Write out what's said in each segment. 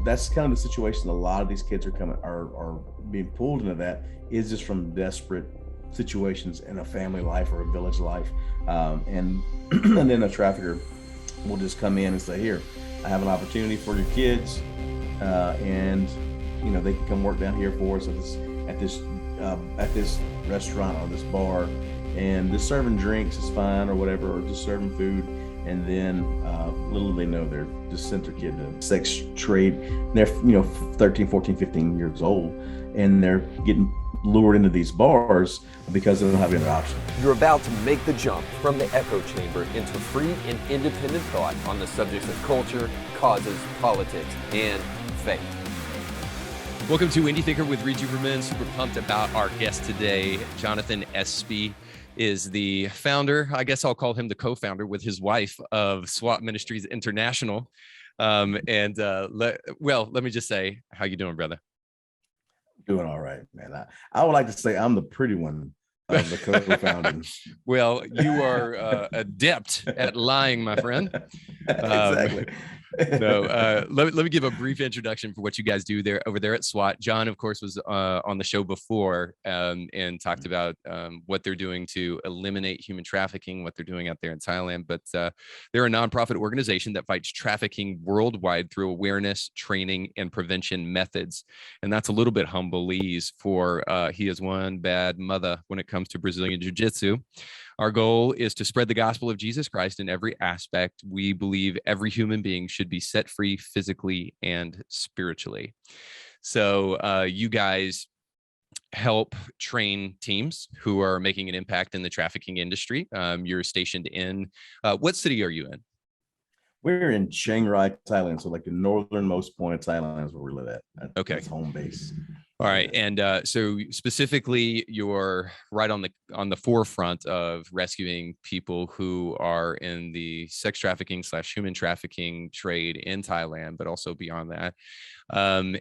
that's kind of the situation a lot of these kids are being pulled into. That is just from desperate situations in a family life or a village life, and and then a trafficker will just come in and say, here, I have an opportunity for your kids, and they can come work down here for us at this restaurant or this bar, and just serving drinks is fine or whatever, or just serving food. And then little they know, they're just sent their kid to sex trade. They're 13, 14, 15 years old, and they're getting lured into these bars because they don't have any other option. You're about to make the jump from the echo chamber into free and independent thought on the subjects of culture, causes, politics, and faith. Welcome to Indie Thinker with Reed Huberman. Super pumped about our guest today. Jonathan Espy is the founder, I guess I'll call him the co-founder with his wife, of SWAT Ministries International. Let me just say, how you doing, brother? Doing all right, man. I would like to say I'm the pretty one of the co-founding. Well, you are adept at lying, my friend. Exactly. Let me give a brief introduction for what you guys do over there at SWAT. John, of course, was on the show before and talked about what they're doing to eliminate human trafficking, what they're doing out there in Thailand. But they're a nonprofit organization that fights trafficking worldwide through awareness, training, and prevention methods. And that's a little bit humbleese for he is one bad mother when it comes to Brazilian Jiu-Jitsu. Our goal is to spread the gospel of Jesus Christ in every aspect. We believe every human being should be set free physically and spiritually. So you guys help train teams who are making an impact in the trafficking industry. You're stationed in, what city are you in? We're in Chiang Rai, Thailand. So like the northernmost point of Thailand is where we live at. Okay. That's home base. All right. And so specifically, you're right on the forefront of rescuing people who are in the sex trafficking / human trafficking trade in Thailand, but also beyond that.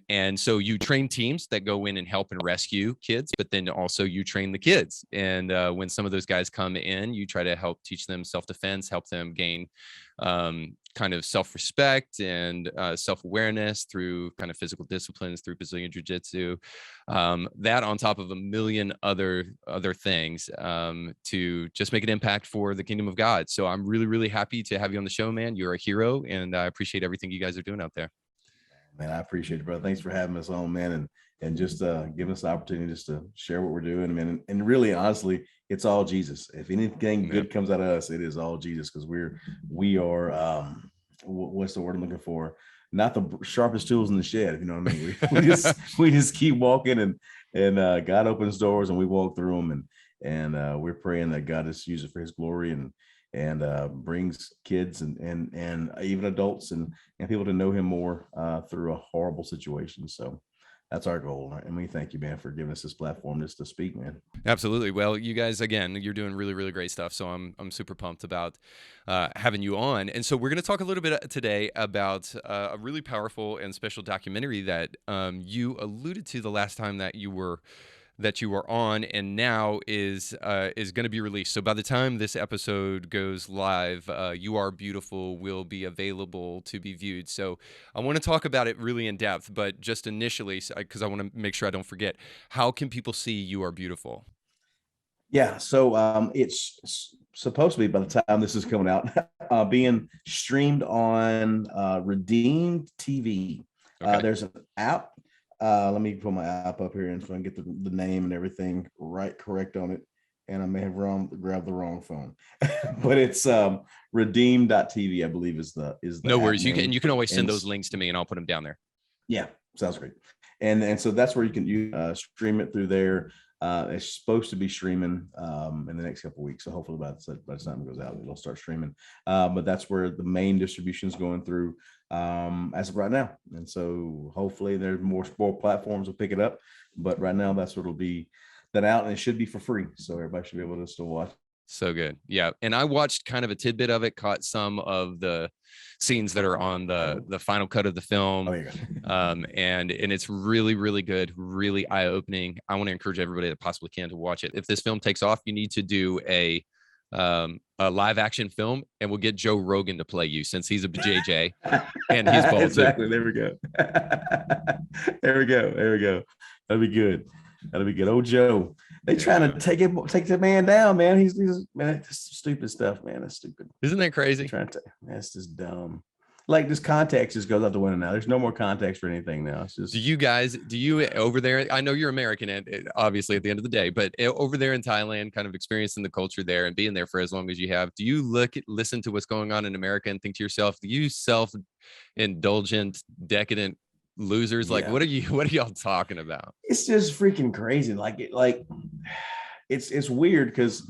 And so you train teams that go in and help and rescue kids, but then also you train the kids. And when some of those guys come in, you try to help teach them self-defense, help them gain kind of self-respect and self-awareness through kind of physical disciplines, through Brazilian Jiu-Jitsu, that on top of a million other things to just make an impact for the kingdom of God. So I'm really, really happy to have you on the show, man. You're a hero, and I appreciate everything you guys are doing out there. Man, I appreciate it, brother. Thanks for having us on, man, and just giving us the opportunity just to share what we're doing, man. And really, honestly, it's all Jesus. If anything good comes out of us, it is all Jesus, because we are what's the word I'm looking for? Not the sharpest tools in the shed, if you know what I mean. We just keep walking, and God opens doors, and we walk through them, and we're praying that God just uses it for His glory, and brings kids and even adults and people to know Him more through a horrible situation. So that's our goal. And we thank you, man, for giving us this platform just to speak, man. Absolutely. Well, you guys, again, you're doing really, really great stuff. So I'm super pumped about having you on. And so we're going to talk a little bit today about a really powerful and special documentary that you alluded to the last time that you were on, and now is going to be released. So by the time this episode goes live, You Are Beautiful will be available to be viewed. So I want to talk about it really in depth, but just initially, because I want to make sure I don't forget, how can people see You Are Beautiful? Yeah, so it's supposed to be, by the time this is coming out, being streamed on Redeemed TV. Okay. There's an app. Let me put my app up here and so I can get the name and everything correct on it. And I may have grabbed the wrong phone, but it's redeem.tv, I believe is the no worries. You can always send those links to me and I'll put them down there. Yeah, sounds great. And so that's where you can stream it through there. It's supposed to be streaming in the next couple of weeks. So hopefully by the time it goes out, it'll start streaming. But that's where the main distribution is going through as of right now. And so hopefully there's more platforms will pick it up. But right now that's what it'll be out, and it should be for free. So everybody should be able to still watch. So good. Yeah. And I watched kind of a tidbit of it, caught some of the scenes that are on the final cut of the film. Oh, yeah. And it's really, really good, really eye-opening. I want to encourage everybody that possibly can to watch it. If this film takes off, you need to do a a live action film, and we'll get Joe Rogan to play you since he's a JJ and he's bald exactly. too. There we go. There we go. There we go. That'll be good. That'll be good. Oh, Joe. They trying to take the man down, man. He's man, that's stupid stuff, man. That's stupid. Isn't that crazy? That's just dumb. Like this context just goes out the window now. There's no more context for anything now. It's just. Do you over there? I know you're American, and obviously at the end of the day, but over there in Thailand, kind of experiencing the culture there and being there for as long as you have, do you listen to what's going on in America and think to yourself, do you self-indulgent, decadent losers? Like, what are y'all talking about? It's just freaking crazy. It's weird because.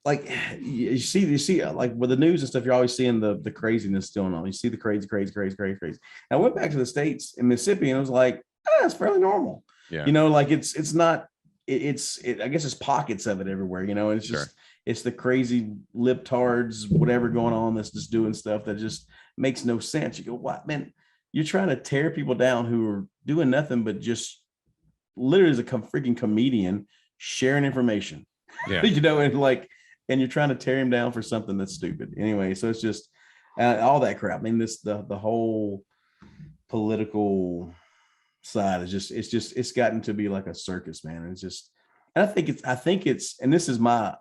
Like you see, like with the news and stuff, you're always seeing the craziness going on. You see the crazy. And I went back to the States in Mississippi and it was like, it's fairly normal. Yeah. You know, like it's not, I guess it's pockets of it everywhere, you know, and it's just, it's the crazy libtards, whatever going on that's just doing stuff that just makes no sense. You go, what, man, you're trying to tear people down who are doing nothing but just literally as a freaking comedian sharing information, you know, and you're trying to tear him down for something that's stupid anyway. So it's just all that crap. I mean, the whole political side is it's gotten to be like a circus, man. It's just, and I think it's, and this is my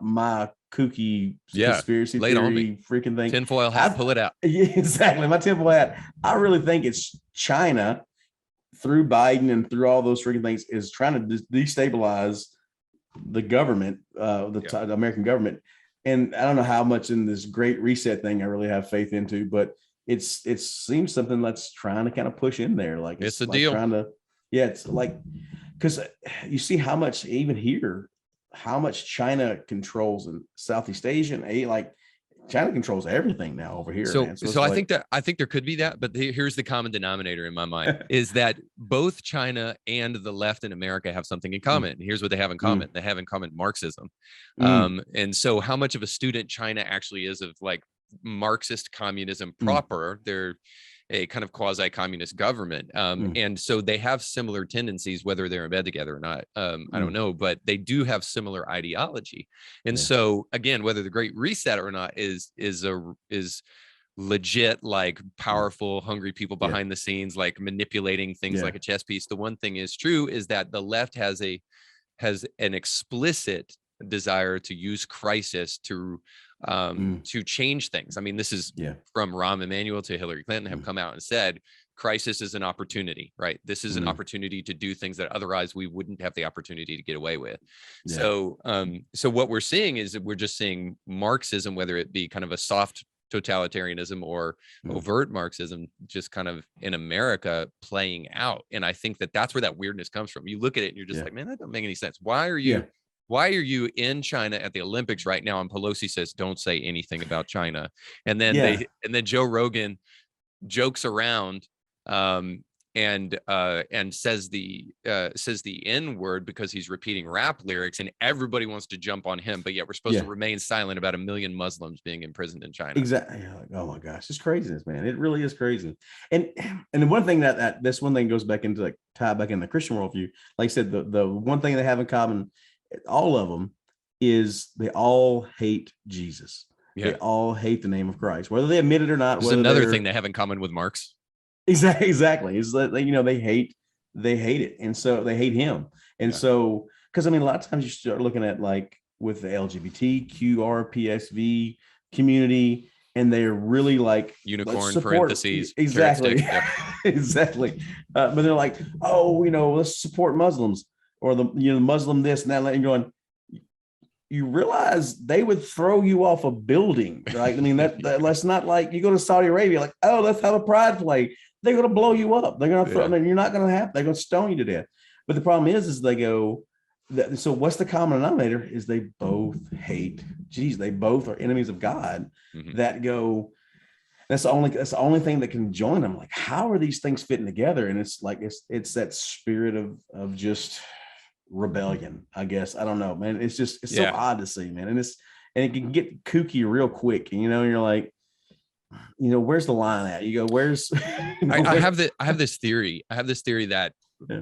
kooky conspiracy theory freaking thing. Tinfoil hat, pull it out. Yeah, exactly. My tinfoil hat. I really think it's China through Biden and through all those freaking things is trying to destabilize the government, the American government. And I don't know how much in this great reset thing I really have faith into, but it seems something that's trying to kind of push in there. Like it's a like deal. It's like, because you see how much even here, how much China controls in Southeast Asia, and like China controls everything now over here. So, man. so I think there could be that, but here's the common denominator in my mind is that both China and the left in America have something in common. Here's what they have in common. They have in common Marxism. And so how much of a student China actually is of like Marxist communism proper, they're a kind of quasi-communist government. And so they have similar tendencies, whether they're in bed together or not. I don't know, but they do have similar ideology. And so again, whether the Great Reset or not is legit, like powerful, hungry people behind the scenes, like manipulating things like a chess piece. The one thing is true is that the left has an explicit desire to use crisis to change things. I mean, this is from Rahm Emanuel to Hillary Clinton have come out and said, crisis is an opportunity, right? This is an opportunity to do things that otherwise we wouldn't have the opportunity to get away with. So what we're seeing is that we're just seeing Marxism, whether it be kind of a soft totalitarianism or overt Marxism, just kind of in America playing out. And I think that that's where that weirdness comes from. You look at it and you're just like, man, that doesn't make any sense. Why are you in China at the Olympics right now? And Pelosi says, don't say anything about China. And then then Joe Rogan jokes around and says the N word because he's repeating rap lyrics, and everybody wants to jump on him. But yet we're supposed to remain silent about 1 million Muslims being imprisoned in China. Exactly. Like, oh my gosh, it's craziness, man. It really is crazy. And the one thing that this one thing goes back into, like, tie back in the Christian worldview. Like I said, the one thing they have in common, all of them, is they all hate Jesus. They all hate the name of Christ, whether they admit it or not. There's another thing they have in common with Marx. Exactly. Is that, you know, they hate it, and so they hate him. And so, because I mean, a lot of times you start looking at, like, with the LGBTQRPSV community, and they're really like unicorn parentheses. Exactly. Exactly. But they're like, oh, you know, let's support Muslims, or Muslim this and that. And you're going, you realize they would throw you off a building, right? I mean, that's not like you go to Saudi Arabia, like, oh, let's have a pride flag. They're going to blow you up. They're going to throw, and you're not going to have, they're going to stone you to death. But the problem is they go, so what's the common denominator is they both hate Jesus. They both are enemies of God. That go, that's the only thing that can join them. Like, how are these things fitting together? And it's like, it's that spirit of just rebellion, I guess. I don't know, man. It's so odd to see, man. And it can get kooky real quick. And, you're like, where's the line at? You go, where's I have this theory that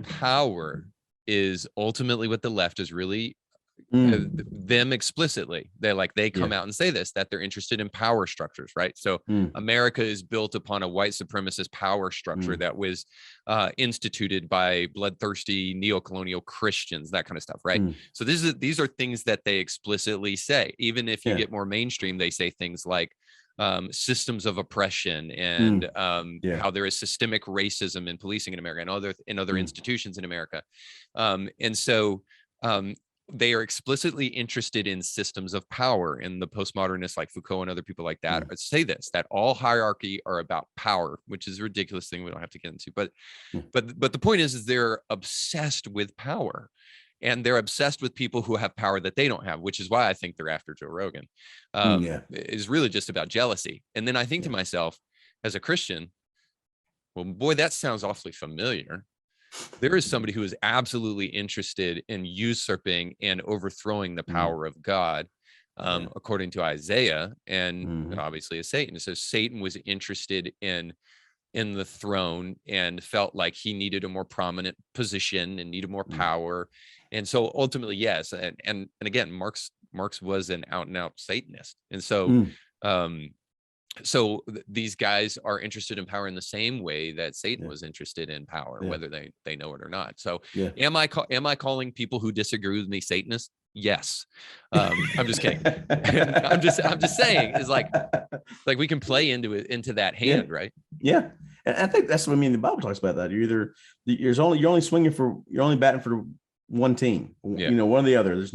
power is ultimately what the left is really them explicitly. They come out and say this, that they're interested in power structures, right? So America is built upon a white supremacist power structure that was instituted by bloodthirsty neo-colonial Christians, that kind of stuff, right? So these are things that they explicitly say. Even if you get more mainstream, they say things like systems of oppression and how there is systemic racism in policing in America and other institutions in America. And so they are explicitly interested in systems of power, and the postmodernists like Foucault and other people like that say this, that all hierarchy are about power, which is a ridiculous thing we don't have to get into. But the point is they're obsessed with power, and they're obsessed with people who have power that they don't have, which is why I think they're after Joe Rogan. Is really just about jealousy. And then I think to myself, as a Christian, well, boy, that sounds awfully familiar. There is somebody who is absolutely interested in usurping and overthrowing the power of God, according to Isaiah, and obviously as Satan. So Satan was interested in the throne and felt like he needed a more prominent position and needed more power. And so ultimately, yes. And again, Marx was an out and out Satanist. And so, these guys are interested in power in the same way that Satan was interested in power, whether they know it or not. So am I calling people who disagree with me Satanists? Yes. I'm just kidding. I'm just saying is like we can play into that hand, right? Yeah. And I think that's what I mean. The Bible talks about that. You're only batting for one team, one or the other.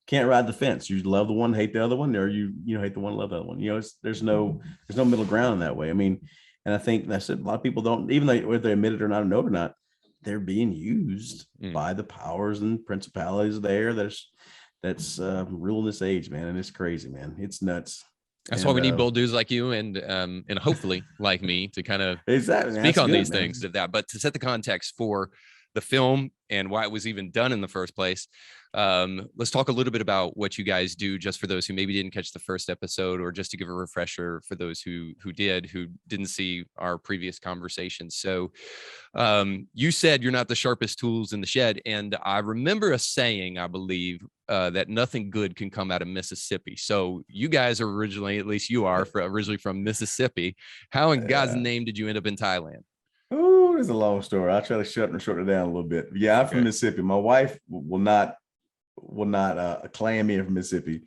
Can't ride the fence. You love the one, hate the other one, or you hate the one, love the other one. There's no middle ground in that way. I mean, and I think that's it. A lot of people don't, even though whether they admit it or not, know it or not, they're being used by the powers and principalities there. That's ruling this age, man, and it's crazy, man. It's nuts. That's why we need bold dudes like you and hopefully like me to kind of speak on these things. But to set the context for the film and why it was even done in the first place, let's talk a little bit about what you guys do, just for those who maybe didn't catch the first episode, or just to give a refresher for those who didn't see our previous conversations. So you said you're not the sharpest tools in the shed, and I remember a saying, I believe, that nothing good can come out of Mississippi. So you guys are originally, at least you are, originally from Mississippi. How in God's name did you end up in Thailand? Oh, it's a long story. I'll try to shorten it down a little bit. Yeah, I'm from Mississippi. My wife will not claim me from Mississippi.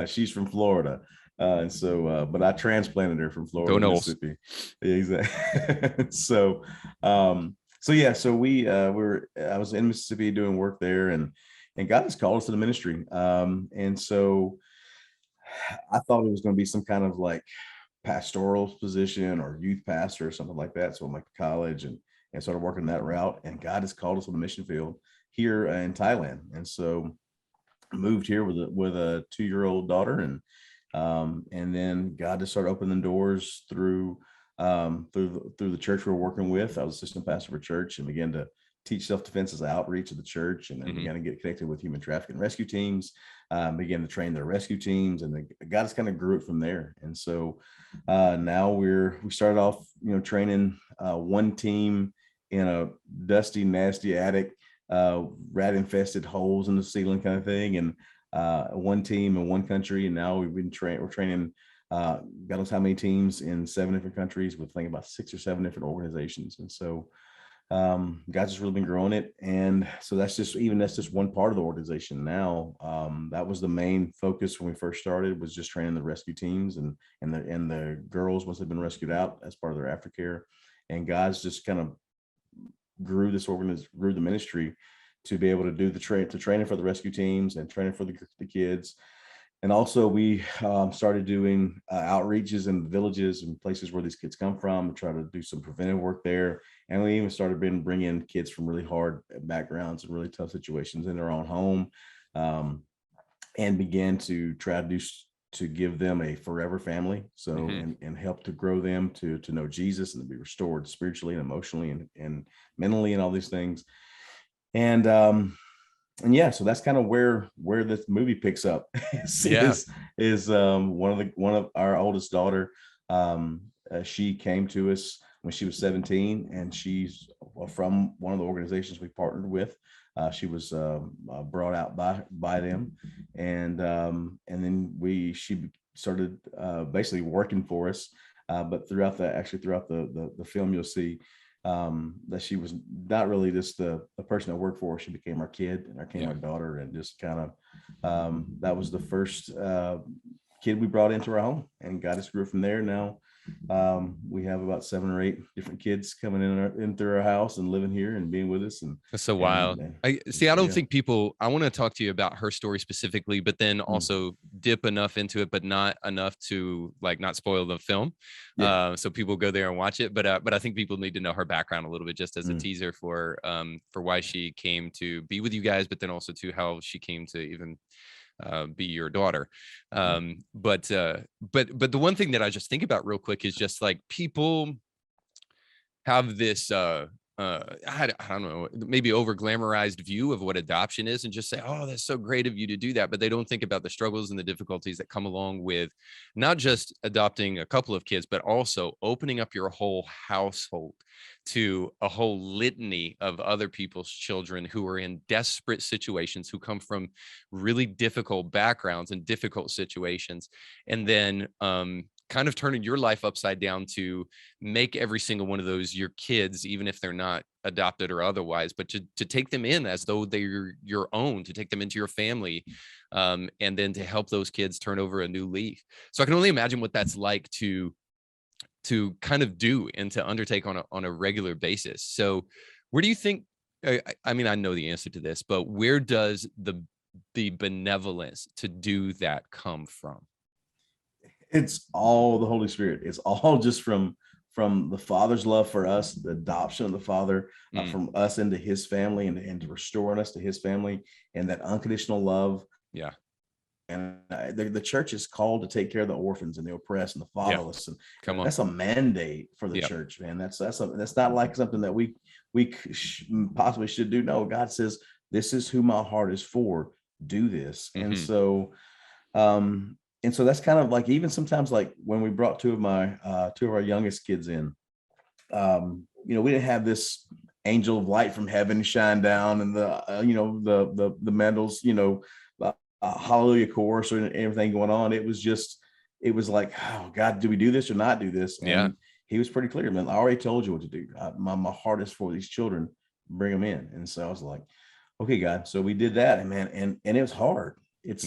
She's from Florida. And so, but I transplanted her from Florida to Mississippi. Yeah, exactly. So I was in Mississippi doing work there, and God has called us to the ministry. And so I thought it was going to be some kind of like pastoral position or youth pastor or something like that. So I went to college and started working that route, and God has called us on the mission field here in Thailand. And so I moved here with a 2-year-old daughter, and then God just started opening doors through the church we were working with. I was assistant pastor for church and began to teach self-defense as outreach of the church, and then began to get connected with human trafficking rescue teams, began to train their rescue teams, and God just kind of grew it from there. And so now we started off, training one team in a dusty, nasty attic, rat infested holes in the ceiling kind of thing, and one team in one country. And now we're training God knows how many teams in 7 different countries, with thinking about 6 or 7 different organizations. And so God's just really been growing it. And so that's just one part of the organization now. That was the main focus when we first started, was just training the rescue teams and the girls once they've been rescued out as part of their aftercare. And God's just kind of grew the ministry to be able to do the training for the rescue teams and training for the kids. And also we started doing outreaches in villages and places where these kids come from, and try to do some preventive work there. And we even started bringing kids from really hard backgrounds and really tough situations in their own home, and began to try to give them a forever family. So, and help to grow them to know Jesus and to be restored spiritually and emotionally and mentally and all these things. And yeah, so that's kind of where this movie picks up. is one of our oldest daughter. She came to us when she was 17, and she's from one of the organizations we partnered with. She was brought out by them, and then she started basically working for us. But throughout the film, you'll see that she was not really just the person that worked for her. She became our kid and became our daughter, and just kind of that was the first kid we brought into our home, and got us grew from there. Now we have about 7 or 8 different kids coming in through our house and living here and being with us. And that's so wild. I don't think people, I want to talk to you about her story specifically, but then also dip enough into it, but not enough to like not spoil the film. So people go there and watch it. But I think people need to know her background a little bit, just as a teaser for why she came to be with you guys, but then also to how she came to even be your daughter. But the one thing that I just think about real quick is just like people have this I don't know, maybe over glamorized view of what adoption is, and just say, oh, that's so great of you to do that. But they don't think about the struggles and the difficulties that come along with not just adopting a couple of kids, but also opening up your whole household to a whole litany of other people's children who are in desperate situations, who come from really difficult backgrounds and difficult situations. And then kind of turning your life upside down to make every single one of those your kids, even if they're not adopted or otherwise, but to take them in as though they're your own, to take them into your family, and then to help those kids turn over a new leaf. So I can only imagine what that's like to kind of do and to undertake on a regular basis. So where do you think, I mean, I know the answer to this, but where does the benevolence to do that come from? It's all the Holy Spirit. It's all just from the Father's love for us, the adoption of the Father from us into his family, and to restoring us to his family, and that unconditional love. Yeah. And the church is called to take care of the orphans and the oppressed and the fatherless. And that's a mandate for the church, man. That's not like something that we possibly should do. No, God says, this is who my heart is for. Do this. And so that's kind of like, even sometimes, like when we brought two of our youngest kids in, we didn't have this angel of light from heaven shine down, and the Mendel's, hallelujah chorus or everything going on. It was like, oh God, do we do this or not do this? And he was pretty clear, man. I already told you what to do. My heart is for these children. Bring them in. And so I was like, okay, God. So we did that, and man, and it was hard. It's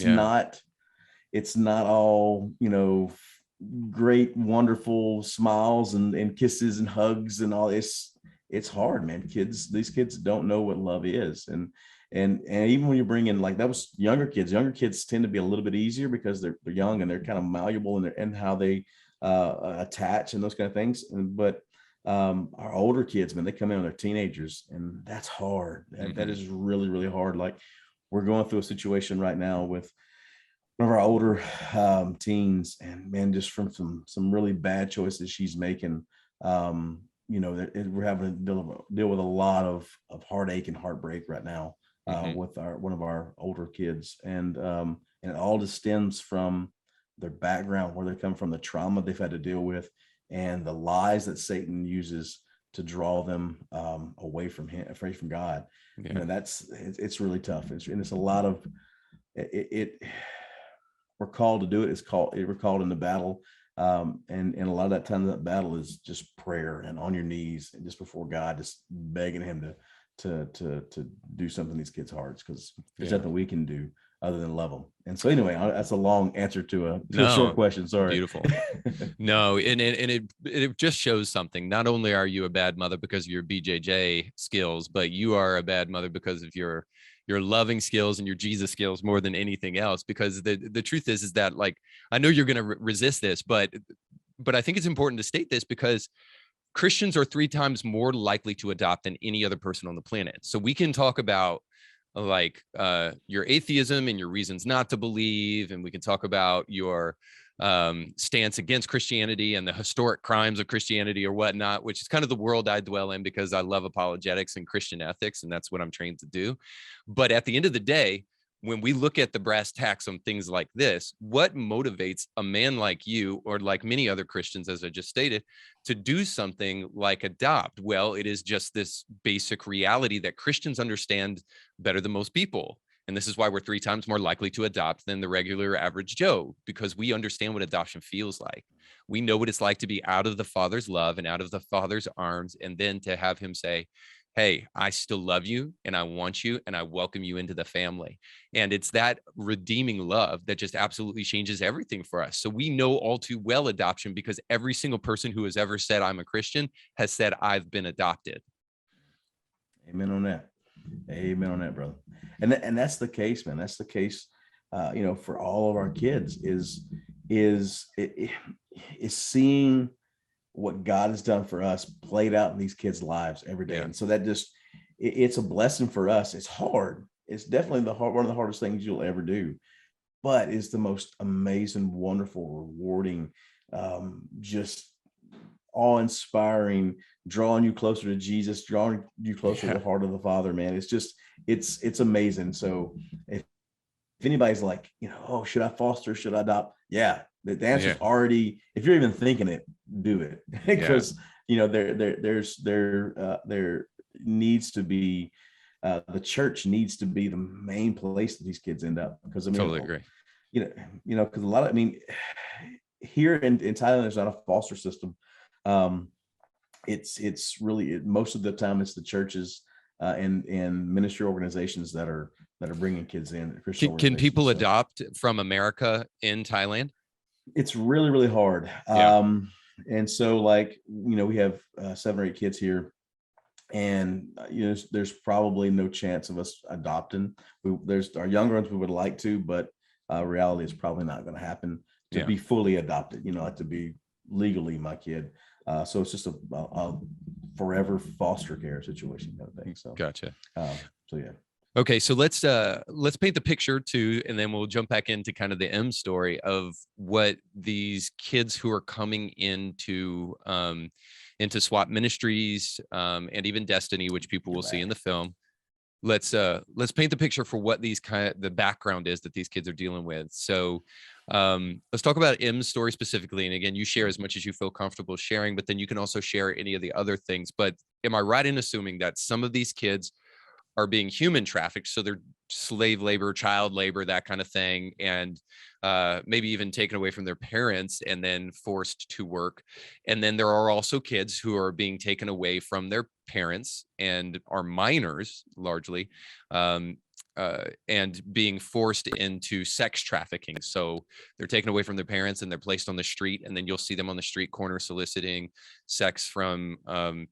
not all, great, wonderful smiles and kisses and hugs and all this. It's hard, man. These kids don't know what love is. And even when you bring in, like, that was younger kids tend to be a little bit easier because they're young and they're kind of malleable in how they attach and those kind of things. But our older kids, man, they come in when they're teenagers, and that's hard. That is really, really hard. Like, we're going through a situation right now with one of our older teens, and man, just from some really bad choices she's making, we're having to deal with a lot of heartache and heartbreak right now with one of our older kids, and it all just stems from their background, where they come from, the trauma they've had to deal with, and the lies that Satan uses to draw them away from him, away from God. It's really tough. It's a lot of it. We're called to do it. We're called into battle. And a lot of that time, that battle is just prayer and on your knees and just before God, just begging him to do something in these kids' hearts, because there's nothing we can do other than love them. And so anyway, that's a long answer to a short question. Sorry. Beautiful. No, and it just shows something. Not only are you a bad mother because of your BJJ skills, but you are a bad mother because of your loving skills and your Jesus skills more than anything else. Because the truth is that, like, I know you're going to resist this, but I think it's important to state this, because Christians are 3 times more likely to adopt than any other person on the planet. So we can talk about like your atheism and your reasons not to believe, and we can talk about your stance against Christianity and the historic crimes of Christianity or whatnot, which is kind of the world I dwell in because I love apologetics and Christian ethics, and that's what I'm trained to do. But at the end of the day, when we look at the brass tacks on things like this, what motivates a man like you, or like many other Christians, as I just stated, to do something like adopt? Well, it is just this basic reality that Christians understand better than most people. And this is why we're 3 times more likely to adopt than the regular average Joe, because we understand what adoption feels like. We know what it's like to be out of the Father's love and out of the Father's arms, and then to have him say, hey, I still love you and I want you and I welcome you into the family. And it's that redeeming love that just absolutely changes everything for us. So we know all too well adoption, because every single person who has ever said I'm a Christian has said I've been adopted. Amen on that. Amen on that, brother. And that's the case, man. That's the case, for all of our kids is seeing what God has done for us played out in these kids' lives every day. Yeah. And so that it's a blessing for us. It's hard. It's definitely one of the hardest things you'll ever do, but it's the most amazing, wonderful, rewarding, just awe-inspiring, drawing you closer to Jesus, drawing you closer to the heart of the Father, man. It's amazing. So if anybody's like, oh, should I foster? Should I adopt? Yeah. The answer is already, if you're even thinking it, do it. Because, there needs to be, the church needs to be the main place that these kids end up. Because totally agree. Because a lot of, here in Thailand, there's not a foster system. It's really, most of the time it's the churches and ministry organizations that are bringing kids in. Can people adopt from America in Thailand? It's really, really hard. Yeah. And so we have 7 or 8 kids here, and there's probably no chance of us adopting. There's our younger ones we would like to, but reality is probably not going to happen to be fully adopted, to be legally my kid. So it's just a forever foster care situation kind of thing. So gotcha. So yeah. Okay, so let's paint the picture too, and then we'll jump back into kind of the M story of what these kids who are coming into SWAT ministries and even Destiny, which people will see in the film. Let's paint the picture for what the background is that these kids are dealing with. So let's talk about M's story specifically. And again, you share as much as you feel comfortable sharing, but then you can also share any of the other things. But am I right in assuming that some of these kids are being human trafficked, so they're slave labor, child labor, that kind of thing, and maybe even taken away from their parents and then forced to work? And then there are also kids who are being taken away from their parents and are minors largely, and being forced into sex trafficking. So they're taken away from their parents and they're placed on the street, and then you'll see them on the street corner soliciting sex from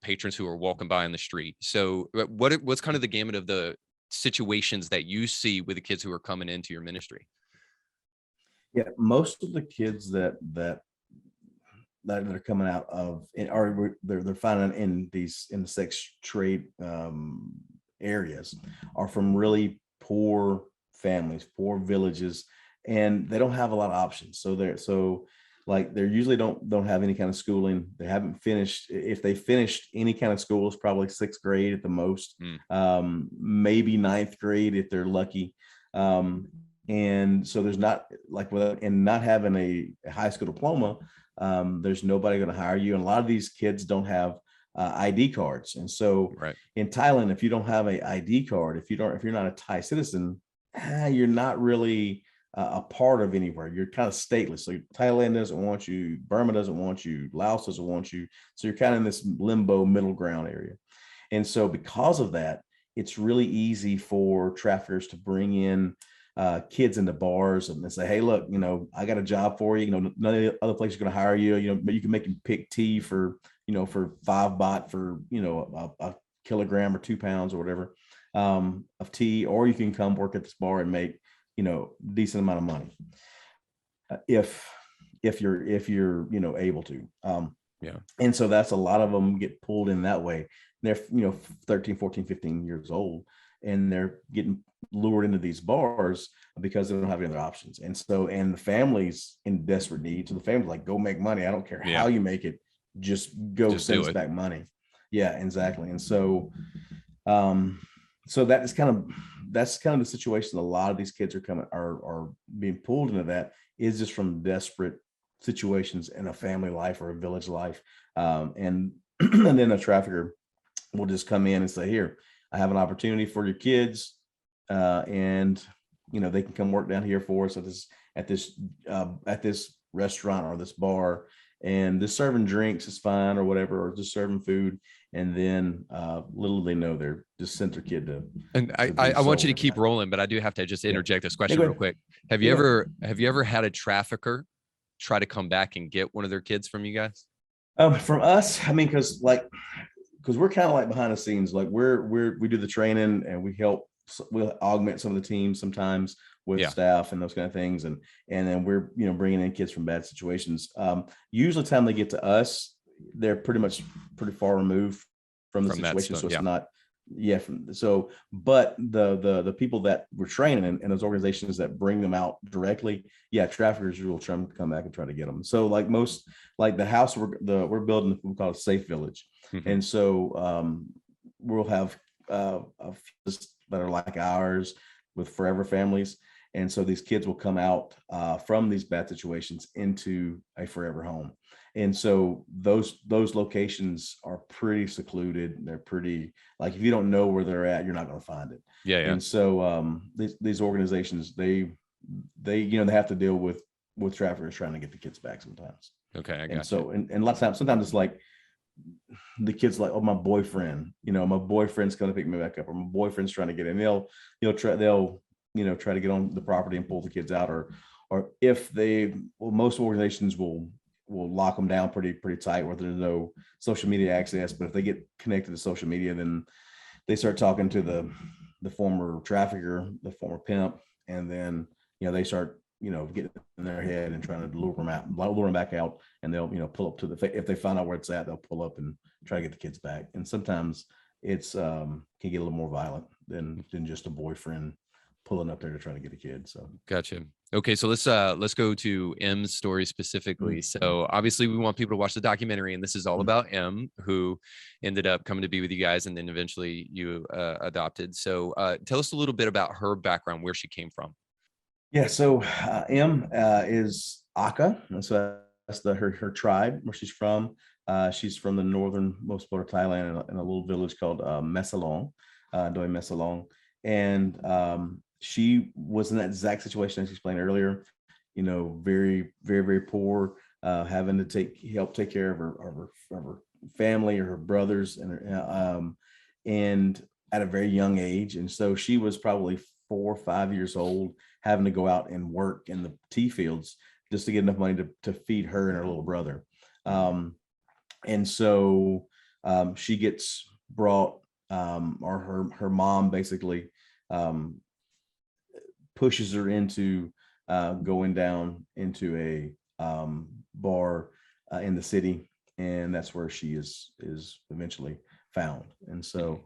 patrons who are walking by on the street. So what's kind of the gamut of the situations that you see with the kids who are coming into your ministry? Yeah, most of the kids that are coming out of, or they're finding in the sex trade areas, are from really poor families, poor villages, and they don't have a lot of options. So they usually don't have any kind of schooling. They haven't finished. If they finished any kind of school, it's probably 6th grade at the most, maybe 9th grade if they're lucky. And so there's not and not having a high school diploma, there's nobody going to hire you. And a lot of these kids don't have ID cards. And so in Thailand, if you don't have a ID card, if you're not a Thai citizen, you're not really a part of anywhere. You're kind of stateless. So Thailand doesn't want you, Burma doesn't want you, Laos doesn't want you. So you're kind of in this limbo middle ground area. And so because of that, it's really easy for traffickers to bring in kids into bars and say, hey, look, I got a job for you. None of the other places are going to hire you, but you can make them pick tea for 5 baht for, a kilogram or 2 pounds or whatever of tea, or you can come work at this bar and make, decent amount of money. If you're, able to. And so that's a lot of them get pulled in that way. They're, 13, 14, 15 years old, and they're getting lured into these bars because they don't have any other options. And so, and the family's in desperate need. So the family's like, go make money. I don't care how you make it. Just go send us back money. Yeah, exactly. And so, so that's kind of the situation. A lot of these kids are being pulled into that is just from desperate situations in a family life or a village life. And and then a trafficker will just come in and say, here, I have an opportunity for your kids, and they can come work down here for us at this restaurant or this bar, and just serving drinks is fine or whatever, or just serving food. And then little they know, they're just sent their kid to And to be I want you to sold. keep rolling, but I do have to just Yeah. interject this Yeah, question go real ahead. quick. Have Yeah, you go ahead. ever had a trafficker try to come back and get one of their kids from you guys? From us, I mean, because we're kind of like behind the scenes, like we do the training and we'll augment some of the teams sometimes with Yeah. staff and those kind of things, and then we're bringing in kids from bad situations. Usually, the time they get to us, they're pretty far removed from the From that situation, stuff, so it's yeah. not. Yeah, but the people that we're training and those organizations that bring them out directly, yeah, traffickers will try to come back and try to get them. So like the house we're building, we call it a safe village. Mhm. And so we'll have a few that are like ours with forever families. And so these kids will come out from these bad situations into a forever home. And so those locations are pretty secluded. They're pretty, like, if you don't know where they're at, you're not going to find it. Yeah, yeah. And so these organizations, they they have to deal with traffickers trying to get the kids back sometimes. Okay, I And got you. so and a lot of times, sometimes it's like the kid's like, oh, my boyfriend's going to pick me back up, or my boyfriend's trying to get in. They'll try to get on the property and pull the kids out, or if most organizations will lock them down pretty tight where there's no social media access. But if they get connected to social media, then they start talking to the former trafficker, the former pimp, and then they start getting in their head and trying to lure them back out, and they'll pull up if they find out where it's at, they'll pull up and try to get the kids back. And sometimes it's can get a little more violent than just a boyfriend pulling up there to try to get a kid. So Gotcha. Okay, so let's go to M's story specifically. So obviously we want people to watch the documentary, and this is all about M, who ended up coming to be with you guys, and then eventually you adopted. So tell us a little bit about her background, where she came from. Yeah, so M is Aka, and so that's her tribe where she's from. She's from the northernmost part of Thailand in a little village called Mesalong, Doi Mesalong, and she was in that exact situation as you explained earlier. Very, very, very poor, having to help take care of her family or her brothers, and at a very young age. And so she was probably 4 or 5 years old, having to go out and work in the tea fields just to get enough money to feed her and her little brother. And so she gets brought, or her mom basically pushes her into going down into a bar in the city, and that's where she is eventually found. And so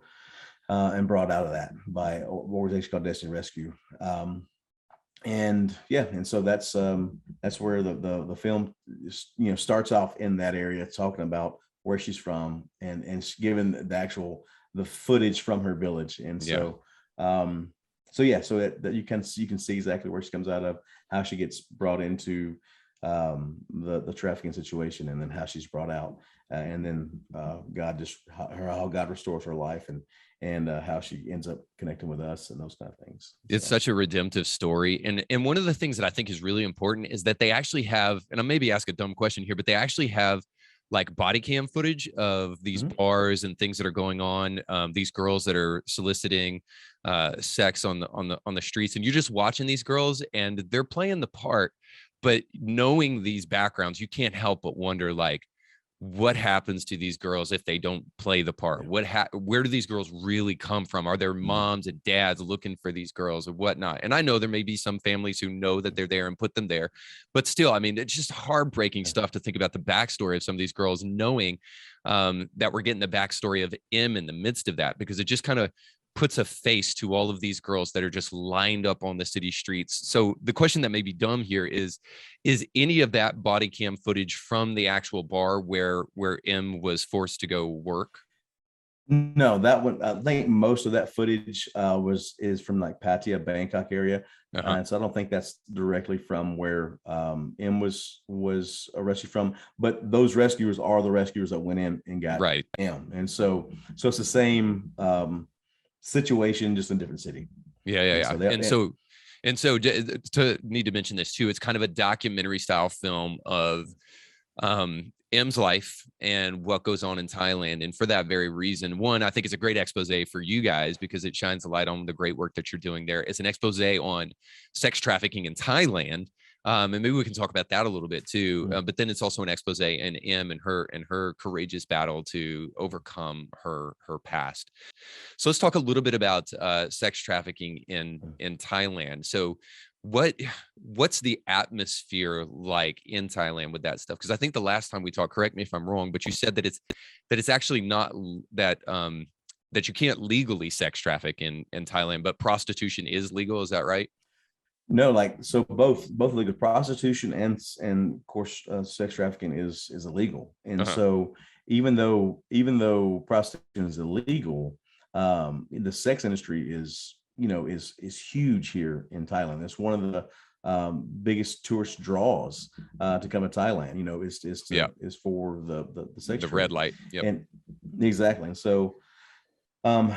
and brought out of that by an organization called Destiny Rescue. And so that's where the film starts off in that area, talking about where she's from, and given the footage from her village. And so that you can see exactly where she comes out of, how she gets brought into the trafficking situation, and then how she's brought out, and then how God restores her life, and how she ends up connecting with us, and those kind of things. It's such a redemptive story. And one of the things that I think is really important is that they actually have, and I maybe ask a dumb question here, but they actually have like body cam footage of these bars and things that are going on. These girls that are soliciting sex on the streets, and you're just watching these girls and they're playing the part, but knowing these backgrounds, you can't help but wonder, like, what happens to these girls if they don't play the part? Where do these girls really come from? Are their moms and dads looking for these girls or whatnot? And I know there may be some families who know that they're there and put them there, but still, I mean, it's just heartbreaking stuff to think about the backstory of some of these girls, knowing that we're getting the backstory of M in the midst of that, because it just kind of puts a face to all of these girls that are just lined up on the city streets. So the question that may be dumb here is any of that body cam footage from the actual bar where M was forced to go work? No, that one, I think most of that footage is from like Pattaya, Bangkok area. Uh-huh. So I don't think that's directly from where M was rescued from, but those rescuers are the rescuers that went in and got Right. M. And so it's the same situation, just in a different city. Yeah, yeah, And yeah. so they To need to mention this too, it's kind of a documentary style film of M's life and what goes on in Thailand. And for that very reason, one, I think it's a great expose for you guys because it shines a light on the great work that you're doing there. It's an expose on sex trafficking in Thailand. And maybe we can talk about that a little bit too. But then it's also an expose in M and her courageous battle to overcome her past. So let's talk a little bit about sex trafficking in Thailand. So what's the atmosphere like in Thailand with that stuff? Because I think the last time we talked, correct me if I'm wrong, but you said that it's actually not that that you can't legally sex traffic in Thailand, but prostitution is legal. Is that right? No, like, so both legal prostitution and of course sex trafficking is illegal. And Uh-huh. so even though prostitution is illegal, the sex industry is, is huge here in Thailand. It's one of the biggest tourist draws to come to Thailand. Yeah. Is for the sex The trade. red light. Yep. And exactly. And so um,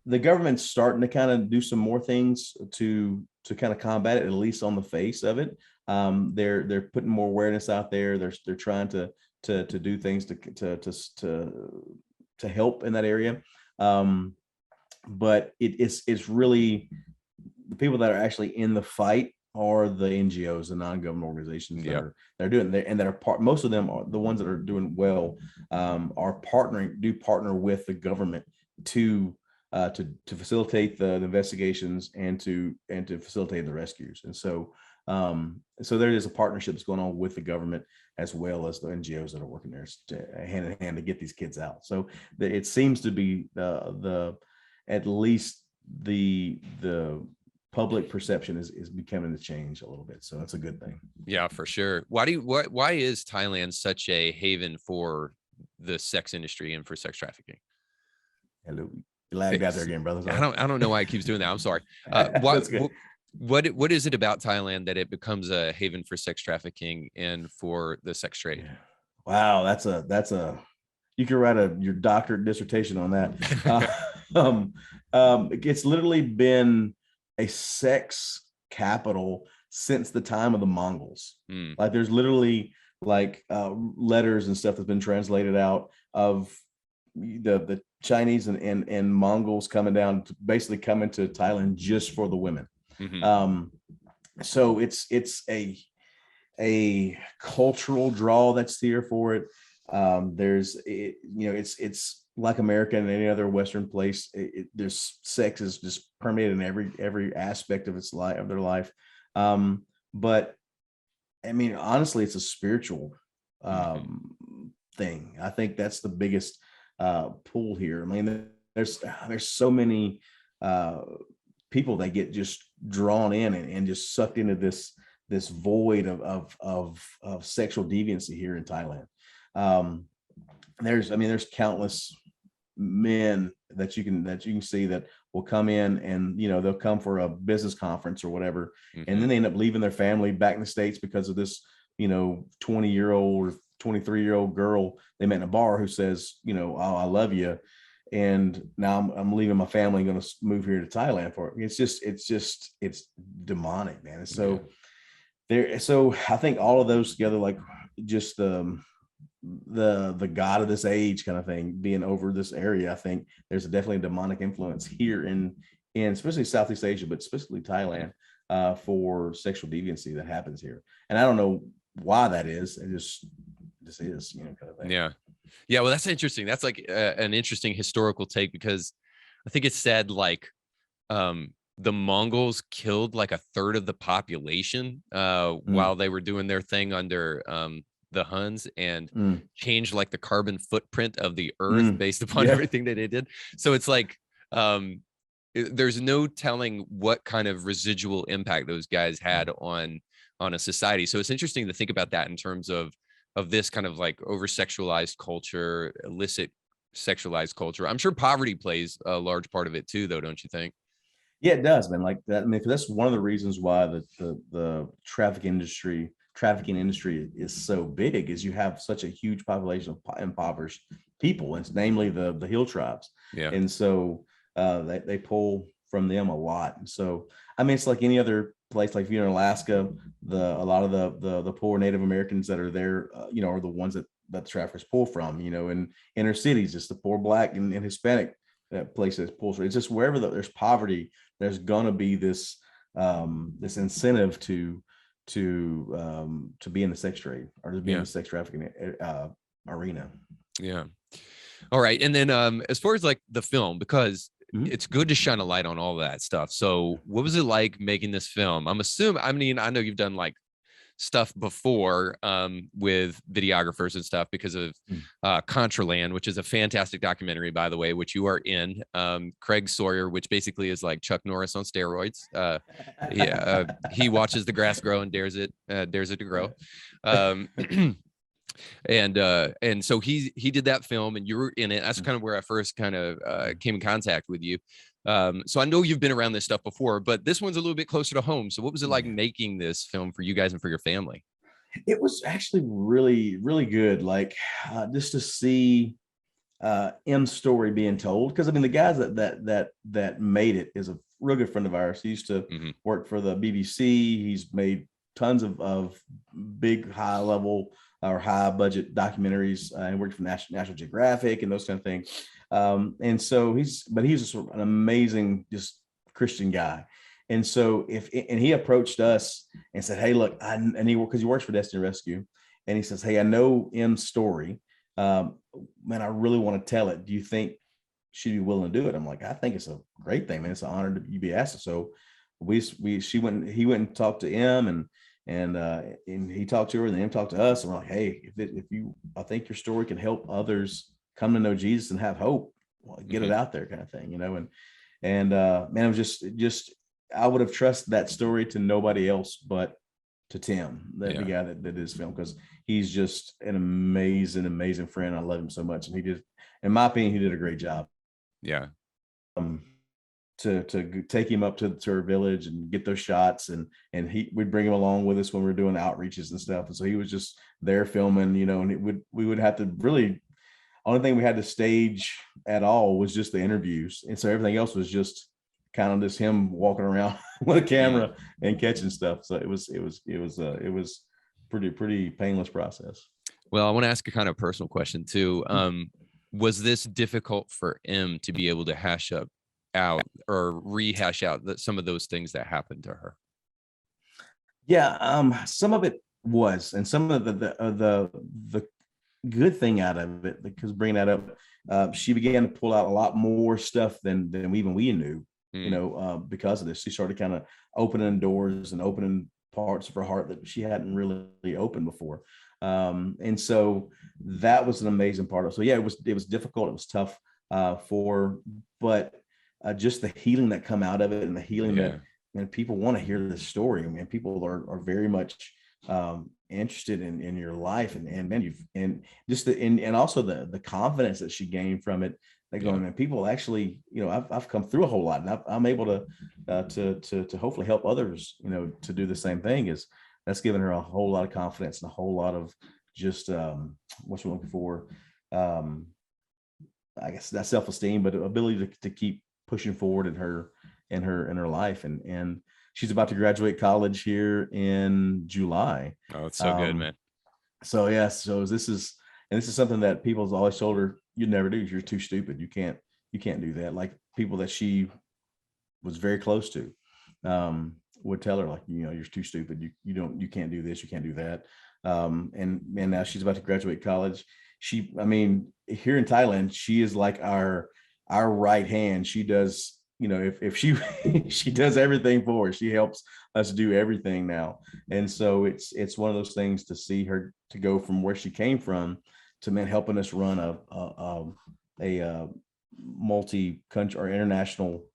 the government's starting to kind of do some more things to kind of combat it, at least on the face of it. They're putting more awareness out there. They're trying to do things to help in that area. But it's really the people that are actually in the fight are the NGOs, the non-government organizations that are doing and that are part. Most of them are the ones that are doing well, are partner with the government to facilitate the investigations and to facilitate the rescues. And so there is a partnership that's going on with the government as well as the NGOs that are working there hand in hand to get these kids out. So it seems to be at least the public perception is becoming to change a little bit. So that's a good thing. Yeah, for sure. Why is Thailand such a haven for the sex industry and for sex trafficking? Hello. You lagged out there again, brother. I don't know why it keeps doing that. I'm sorry. What is it about Thailand that it becomes a haven for sex trafficking and for the sex trade? Yeah. Wow, that's a you can write your doctorate dissertation on that. It's literally been a sex capital since the time of the Mongols. Like there's literally like letters and stuff that's been translated out of the Chinese and Mongols coming down to basically coming to Thailand just for the women. Mm-hmm. So it's a cultural draw that's here for it. It's like America and any other Western place. There's sex is just permeated in every aspect of their life. But I mean, honestly, it's a spiritual thing. I think that's the biggest pull here. I mean, there's so many people that get just drawn in and just sucked into this void of sexual deviancy here in Thailand. There's countless men that you can see that will come in and they'll come for a business conference or whatever, and then they end up leaving their family back in the States because of this 20-year-old or 23-year-old girl they met in a bar who says, oh, I love you, and now I'm leaving my family and going to move here to Thailand for it. It's demonic, man. And so so I think all of those together, like just the god of this age kind of thing being over this area, I think there's definitely a demonic influence here in especially Southeast Asia, but specifically Thailand, for sexual deviancy that happens here. And I don't know why that is. It just is, kind of thing. Yeah. Well, that's interesting. That's like an interesting historical take, because I think it's said like the Mongols killed like a third of the population while they were doing their thing under the Huns, and changed like the carbon footprint of the earth based upon everything that they did. So it's like there's no telling what kind of residual impact those guys had on a society. So it's interesting to think about that in terms of this kind of like over sexualized culture, illicit sexualized culture. I'm sure poverty plays a large part of it too, though, don't you think? Yeah, it does, man. Like that. I mean, 'cause that's one of the reasons why the trafficking industry is so big, is you have such a huge population of impoverished people, and it's namely the hill tribes. Yeah. And so they pull from them a lot. And so, I mean, it's like any other place, like if you're in Alaska, a lot of the poor Native Americans that are there, are the ones that the traffickers pull from. In inner cities, it's the poor Black and Hispanic that places pulls from. It's just wherever there's poverty, there's gonna be this this incentive to be in the sex trade, or to be in the sex trafficking arena. Yeah. All right. And then as far as like the film, because it's good to shine a light on all that stuff. So what was it like making this film? I mean, I know you've done like stuff before with videographers and stuff because of Contraland, which is a fantastic documentary, by the way, which you are in. Craig Sawyer, which basically is like Chuck Norris on steroids. He watches the grass grow and dares it to grow. And so he did that film, and you were in it. That's kind of where I first kind of came in contact with you. So I know you've been around this stuff before, but this one's a little bit closer to home. So what was it like making this film for you guys and for your family? It was actually really, really good. Like just to see M's story being told, because I mean the guys that made it is a real good friend of ours. He used to work for the BBC. He's made tons of big high level or high budget documentaries, and worked for National Geographic and those kind of things. And so he's just an amazing, just Christian guy. And so he approached us and said, "Hey, look, because he works for Destiny Rescue, and he says, 'Hey, I know M's story. Man, I really want to tell it. Do you think she'd be willing to do it?' I'm like, "I think it's a great thing, man. It's an honor to you be asked." So he went and talked to M, and he talked to her, and then M talked to us, and we're like, "Hey, I think your story can help others come to know Jesus and have hope. Well, get it out there," kind of thing, And man, it was just I would have trusted that story to nobody else but to Tim, the guy that did this film, because he's just an amazing friend. I love him so much, and he did, in my opinion, he did a great job. Yeah. To take him up to our village and get those shots, and we'd bring him along with us when we were doing outreaches and stuff. And so he was just there filming, and we would have to really, only thing we had to stage at all was just the interviews, and so everything else was just kind of just him walking around with a camera and catching stuff. So it was pretty painless process. Well, I want to ask a kind of personal question too. Was this difficult for M to be able to rehash out some of those things that happened to her? Yeah, some of it was, and some of the good thing out of it, because bringing that up, she began to pull out a lot more stuff than we knew. Because of this, she started kind of opening doors and opening parts of her heart that she hadn't really opened before. And so that was an amazing part of it. So yeah, it was difficult. It was tough but just the healing that come out of it, and the healing that, man, people want to hear this story. I mean, people are very much interested in your life, and man, and also the confidence that she gained from it. They go, man, people actually, I've come through a whole lot, and I'm able to hopefully help others, to do the same thing. That's given her a whole lot of confidence and a whole lot of just what you're looking for. I guess that self-esteem, but ability to keep pushing forward in her life. And she's about to graduate college here in July. Oh, it's so good, man. So yeah, this is something that people's always told her you'd never do. You're too stupid. You can't do that. Like people that she was very close to would tell her, like, you're too stupid. You can't do this. You can't do that. And now she's about to graduate college. Here in Thailand, she is like our right hand. She does, if she she does everything for us. She helps us do everything now. And so it's one of those things to see her to go from where she came from to, man, helping us run a multi-country or international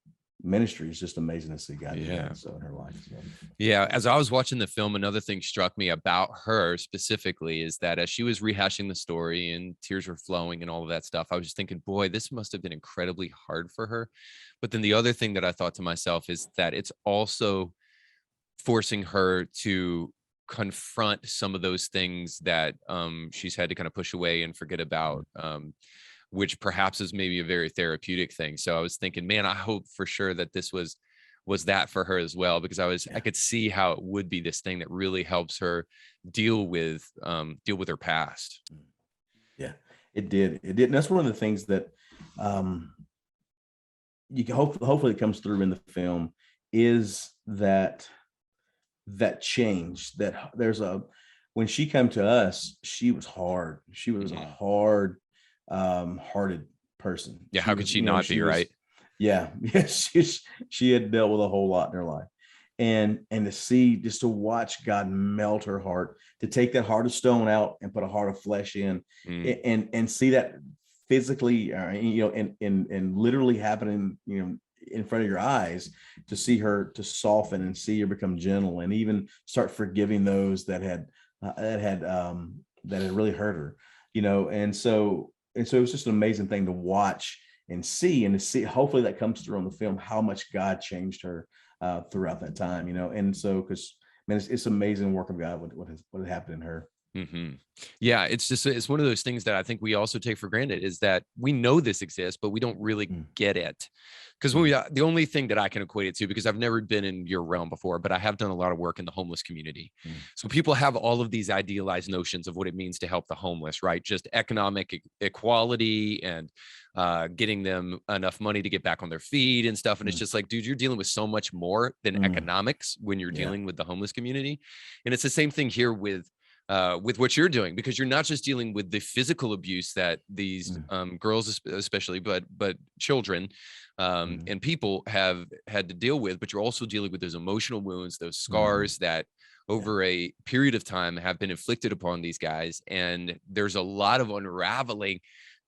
ministry is just amazing to see God do Yeah. that, so in her life. So. Yeah, as I was watching the film, another thing struck me about her specifically is that as she was rehashing the story and tears were flowing and all of that stuff, I was just thinking, boy, this must have been incredibly hard for her. But then the other thing that I thought to myself is that it's also forcing her to confront some of those things that she's had to kind of push away and forget about, which perhaps is maybe a very therapeutic thing. So I was thinking, man, I hope for sure that this was that for her as well, because I could see how it would be this thing that really helps her deal with her past. Yeah, it did. And that's one of the things that you can hopefully it comes through in the film, is that change. That there's when she came to us, she was hard. She was a hard hearted person. Yeah, how could she not be, right? Yeah, she had dealt with a whole lot in her life, and to watch God melt her heart, to take that heart of stone out and put a heart of flesh in, and see that physically, and literally happening, in front of your eyes, to see her to soften and see her become gentle, and even start forgiving those that had really hurt her, and so it was just an amazing thing to watch and see, hopefully that comes through on the film, how much God changed her throughout that time, and so, because it's amazing work of God, what had happened in her. Mm-hmm. Yeah, it's one of those things that I think we also take for granted, is that we know this exists, but we don't really get it. Because the only thing that I can equate it to, because I've never been in your realm before, but I have done a lot of work in the homeless community. So people have all of these idealized notions of what it means to help the homeless, right? Just economic equality and getting them enough money to get back on their feet and stuff. And it's just like, dude, you're dealing with so much more than economics when you're dealing with the homeless community. And it's the same thing here with what you're doing, because you're not just dealing with the physical abuse that these girls especially, but children and people have had to deal with, but you're also dealing with those emotional wounds, those scars that over a period of time have been inflicted upon these guys. And there's a lot of unraveling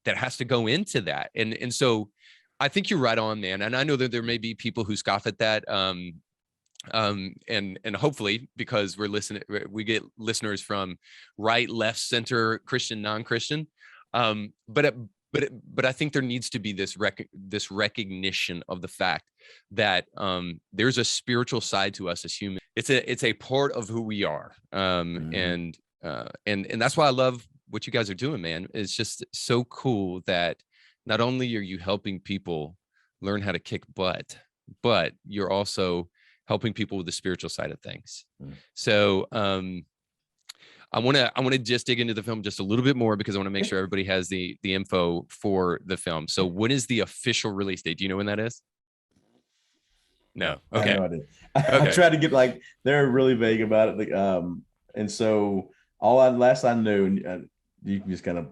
that has to go into that. And so I think you're right on, man. And I know that there may be people who scoff at that. And hopefully, because we get listeners from right, left, center, Christian, non-Christian. But I think there needs to be this recognition of the fact that there's a spiritual side to us as humans. It's a part of who we are. And that's why I love what you guys are doing, man. It's just so cool that not only are you helping people learn how to kick butt, but you're also helping people with the spiritual side of things. So I want to just dig into the film just a little bit more, because I want to make sure everybody has the info for the film. So when is the official release date? Do you know when that is? No. Okay. I have no idea. I tried to get, they're really vague about it. And so last I knew, and you can just kind of,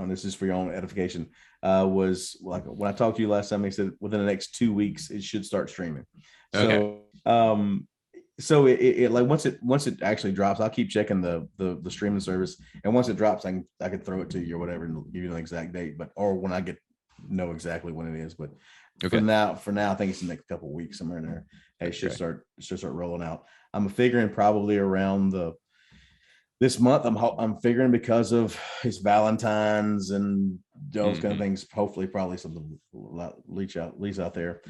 this is for your own edification, was like when I talked to you last time, they said within the next 2 weeks, it should start streaming. So, so it once it actually drops, I'll keep checking the streaming service, and once it drops, I can throw it to you or whatever and give you an exact date, or when I know exactly when it is. But for now, I think it's the next couple of weeks, somewhere in there. It should start rolling out. I'm figuring probably around this month. I'm figuring, because of his Valentine's and those kind of things. Hopefully, probably something leaks out there.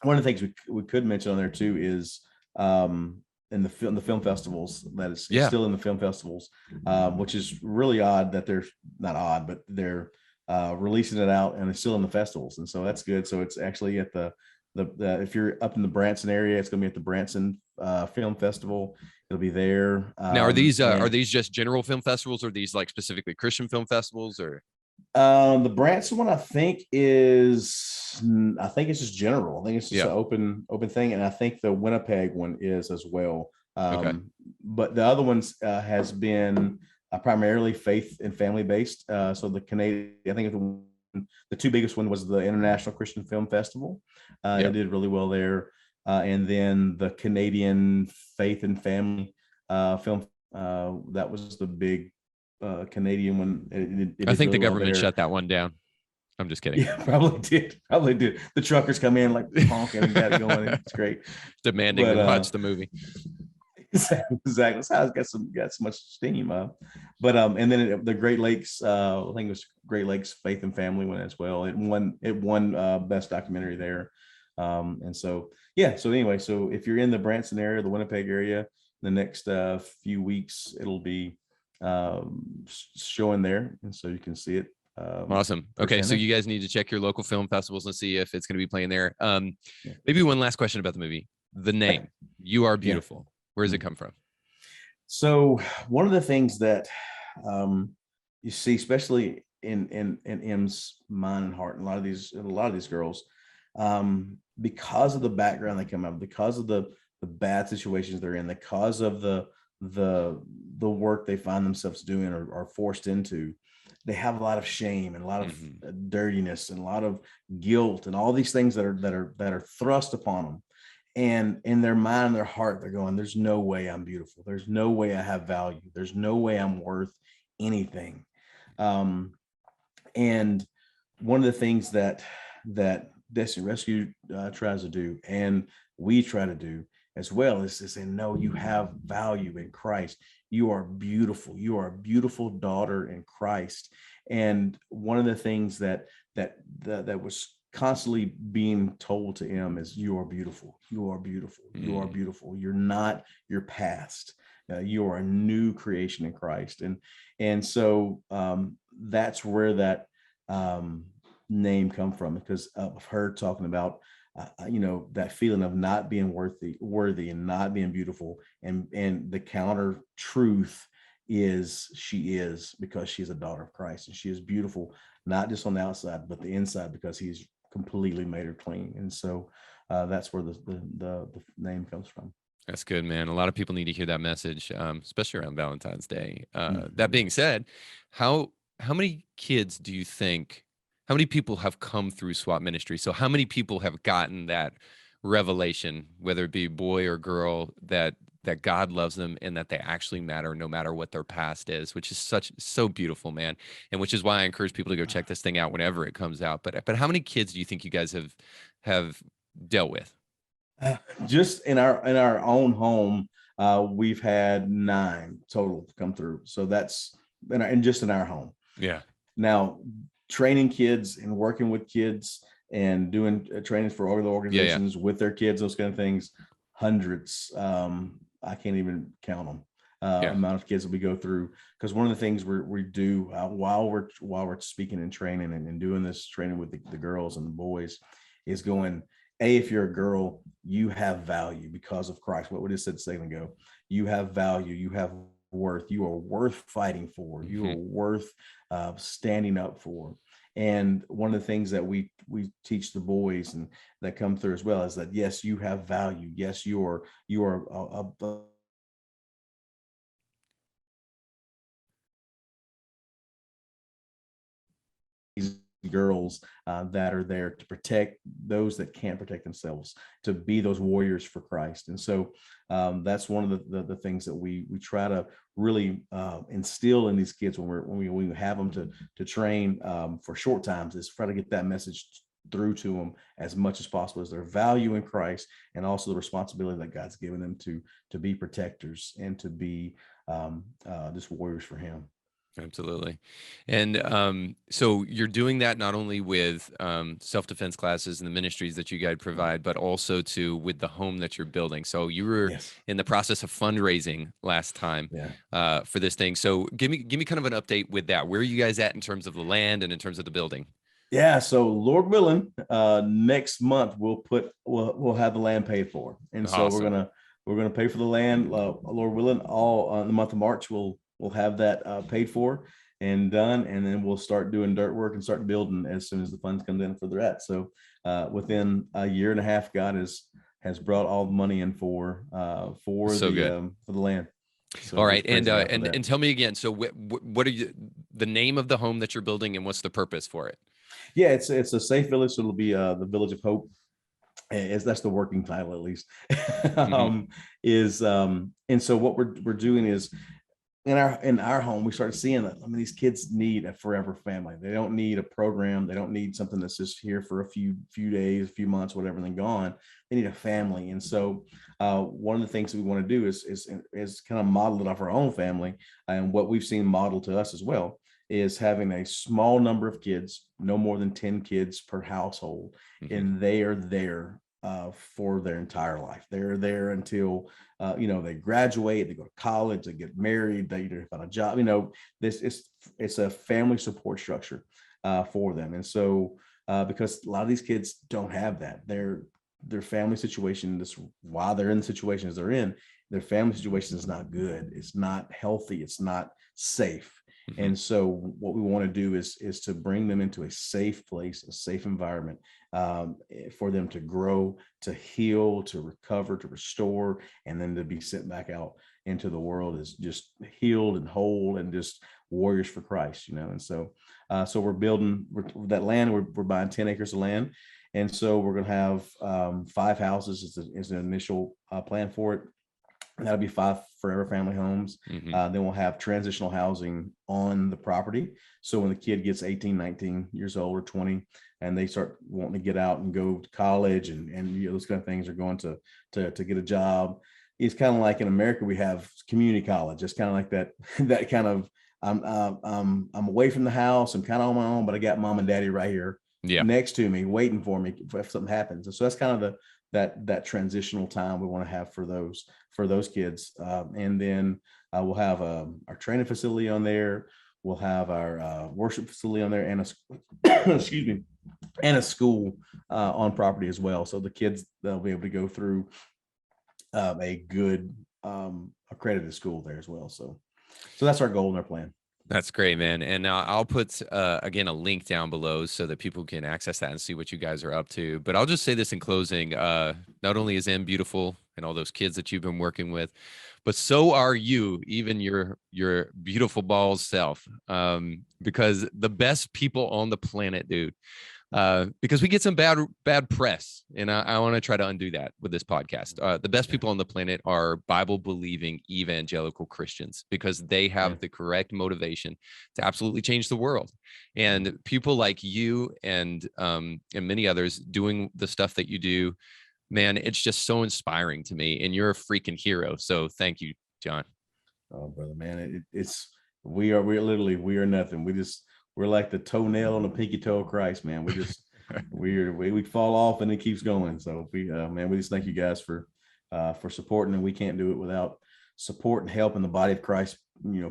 One of the things we could mention on there too is in the film festivals, that it's still in the film festivals, which is really odd that they're not odd, but they're releasing it out and it's still in the festivals, and so that's good. So it's actually at the if you're up in the Branson area, it's going to be at the Branson Film Festival. It'll be there. Now, are these just general film festivals, or are these like specifically Christian film festivals, or? The Branson one, I think it's just general. I think it's just an open thing, and I think the Winnipeg one is as well. But the other ones has been primarily faith and family based. So the Canadian, I think the two biggest one was the International Christian Film Festival. It did really well there, and then the Canadian Faith and Family Film. That was the big Canadian one. I think the government shut that one down. I'm just kidding. Yeah, probably did. Probably did. The truckers come in like honking and got it going. It's great. Demanding to watch the movie. Exactly. That's how it's got so much steam. And then the Great Lakes, I think it was Great Lakes Faith and Family one as well. It won best documentary there. And so yeah. So anyway, so if you're in the Branson area, the Winnipeg area, the next few weeks it'll be showing there, and so you can see it. Awesome. Okay, so you guys need to check your local film festivals and see if it's going to be playing there. Maybe one last question about the movie. The name, You Are Beautiful. Where does it come from? So one of the things that you see, especially in M's mind and heart, and a lot of these girls, because of the background they come out, because of the bad situations they're in, because of the work they find themselves doing or are forced into, they have a lot of shame and a lot of dirtiness and a lot of guilt and all these things that are thrust upon them. And in their mind and their heart, they're going, there's no way I'm beautiful. There's no way I have value. There's no way I'm worth anything. And one of the things that Destiny Rescue tries to do, and we try to do as well, is to say, no, you have value in Christ. You are beautiful. You are a beautiful daughter in Christ. And one of the things that was constantly being told to him is, you are beautiful. You are beautiful. You are beautiful. You're not your past. You are a new creation in Christ. And so that's where that name come from, because of her talking about that feeling of not being worthy and not being beautiful, and the counter truth is she is, because she's a daughter of Christ, and she is beautiful, not just on the outside but the inside, because he's completely made her clean. And so that's where the name comes from. That's good, man. A lot of people need to hear that message, especially around Valentine's Day. That being said, how many kids do you think, how many people have come through SWAT ministry? So how many people have gotten that revelation, whether it be boy or girl, that God loves them and that they actually matter no matter what their past is, which is so beautiful, man. And which is why I encourage people to go check this thing out whenever it comes out. But how many kids do you think you guys have dealt with? Just in our own home, we've had 9 total come through. So that's just in our home. Yeah. Now, training kids and working with kids and doing trainings for other organizations with their kids, those kind of things, hundreds. I can't even count them. Amount of kids that we go through, because one of the things we do while we're speaking and training and doing this training with the girls and the boys is going, if you're a girl, you have value because of Christ. What we just said a second ago, you have value, you have worth, you are worth fighting for, you are worth standing up for. And one of the things that we teach the boys and that come through as well is that, yes, you have value. Yes, you are these girls that are there to protect those that can't protect themselves, to be those warriors for Christ. And so that's one of the things that we try to really instill in these kids when we have them to train for short times, is try to get that message through to them as much as possible, as their value in Christ, and also the responsibility that God's given them to be protectors and to be just warriors for him. Absolutely. And so you're doing that not only with self-defense classes and the ministries that you guys provide, but also with the home that you're building. So you were in the process of fundraising last time for this thing. So give me kind of an update with that. Where are you guys at in terms of the land and in terms of the building? Yeah, so Lord willing, next month we'll have the land paid for, and so awesome. we're gonna pay for the land. Lord willing, all in the month of March we'll have that paid for and done, and then we'll start doing dirt work and start building as soon as the funds come in for the rest. So within a year and a half, God has brought all the money in for the land. So all right, and tell me again. So what are the name of the home that you're building, and what's the purpose for it? Yeah, it's a safe village. So it'll be the Village of Hope. That's the working title, at least. And so what we're doing is in our home, we started seeing that. I mean, these kids need a forever family. They don't need a program. They don't need something that's just here for a few days, a few months, whatever, and then gone. They need a family. And so one of the things that we want to do is kind of model it off our own family, and what we've seen modeled to us as well is having a small number of kids, no more than 10 kids per household, and they are there for their entire life. They're there until they graduate, they go to college, they get married, they find a job. It's a family support structure for them. And so because a lot of these kids don't have that, their family situation, this why they're in the situations they're in, their family situation is not good, it's not healthy, it's not safe. And so what we want to do is to bring them into a safe place, a safe environment, for them to grow, to heal, to recover, to restore, and then to be sent back out into the world as just healed and whole and just warriors for Christ, And so we're building that land. We're buying 10 acres of land. And so we're going to have 5 houses as an initial plan for it. That'll be 5 forever family homes. Then we'll have transitional housing on the property. So when the kid gets 18, 19 years old or 20, and they start wanting to get out and go to college and those kind of things, are going to get a job. It's kind of like in America, we have community college. It's kind of like that kind of, I'm away from the house. I'm kind of on my own, but I got mom and daddy right here next to me, waiting for me if something happens. And so that's kind of that transitional time we want to have for those kids. And then we'll have our training facility on there. We'll have our worship facility on there, and a school on property as well. So the kids, they'll be able to go through a good accredited school there as well. So that's our goal and our plan. That's great, man. And I'll put, again, a link down below so that people can access that and see what you guys are up to. But I'll just say this in closing. Not only is M beautiful and all those kids that you've been working with, but so are you, even your beautiful balls self, because the best people on the planet, dude. Because we get some bad press, and I want to try to undo that with this podcast. The best people on the planet are Bible-believing evangelical Christians, because they have the correct motivation to absolutely change the world. And people like you and many others doing the stuff that you do, man, it's just so inspiring to me. And you're a freaking hero. So thank you, Jon. Oh, brother, man, we are nothing. We're like the toenail on the pinky toe of Christ, man. We fall off and it keeps going. So we just thank you guys for supporting, and we can't do it without support and help in the body of Christ,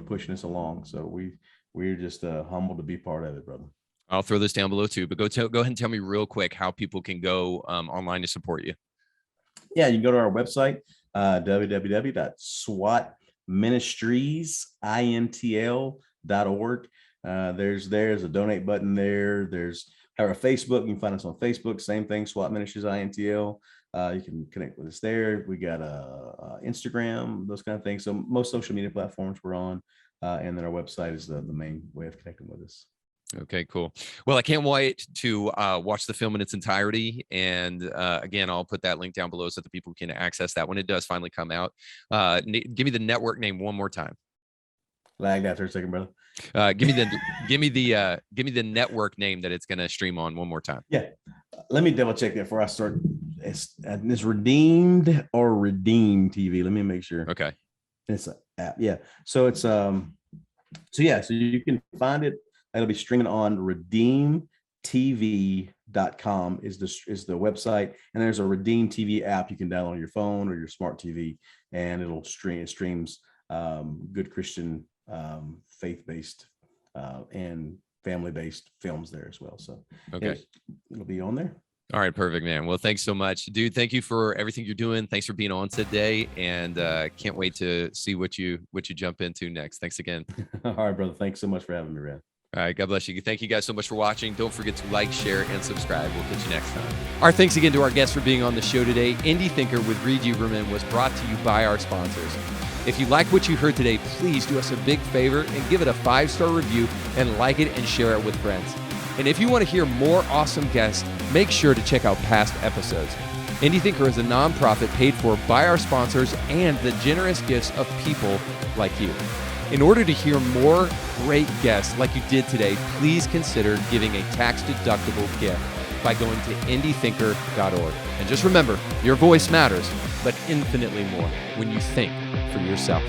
pushing us along. So we're just humbled to be part of it, brother. I'll throw this down below too, but go ahead and tell me real quick how people can go online to support you. Yeah, you can go to our website, www.swatministriesintl.org. There's a donate button there. There's our Facebook. You can find us on Facebook. Same thing, SWAT Ministries INTL. You can connect with us there. We got Instagram, those kind of things. So most social media platforms we're on, and then our website is the main way of connecting with us. Okay, cool. Well, I can't wait to watch the film in its entirety. And again, I'll put that link down below so that people can access that when it does finally come out. Give me the network name one more time. Lag that for a second, brother. Give me the network name that it's going to stream on one more time. Yeah, let me double check that before I start. It's Redeemed or Redeem TV. Let me make sure. Okay, it's an app. Yeah, so it's so you can find it. It'll be streaming on redeemtv.com is the website, and there's a Redeem TV app you can download on your phone or your smart TV, and it streams good Christian, faith-based and family-based films there as well. So okay, it'll be on there. All right, perfect, man. Well, thanks so much, dude. Thank you for everything you're doing. Thanks for being on today, and can't wait to see what you jump into next. Thanks again. All right, brother. Thanks so much for having me, Rad. All right, God bless you. Thank you guys so much for watching. Don't forget to like, share, and subscribe. We'll catch you next time. Our thanks again to our guests for being on the show today. Indie Thinker with Reed Huberman was brought to you by our sponsors. If you like what you heard today, please do us a big favor and give it a 5-star review and like it and share it with friends. And if you want to hear more awesome guests, make sure to check out past episodes. Indie Thinker is a nonprofit paid for by our sponsors and the generous gifts of people like you. In order to hear more great guests like you did today, please consider giving a tax-deductible gift by going to indiethinker.org. And just remember, your voice matters, but infinitely more when you think for yourself.